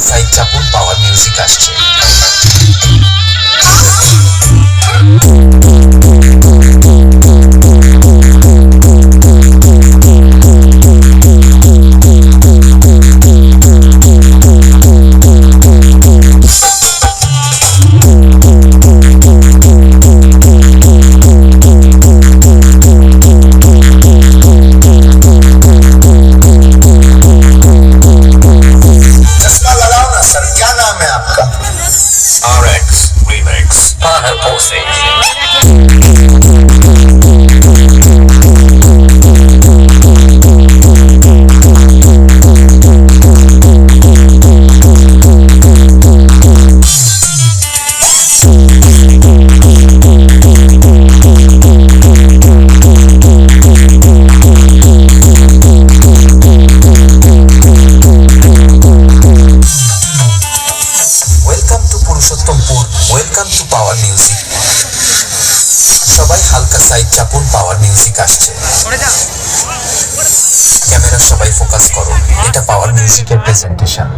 Side চাপুন, power music আসছে। RX Remix Pano Posse welcome to power music. সবাই হালকা side চাপুন, power music আসছে। Camera সবাই ফোকাস করো, এটা পাওয়ার মিউজিকের প্রেজেন্টেশন।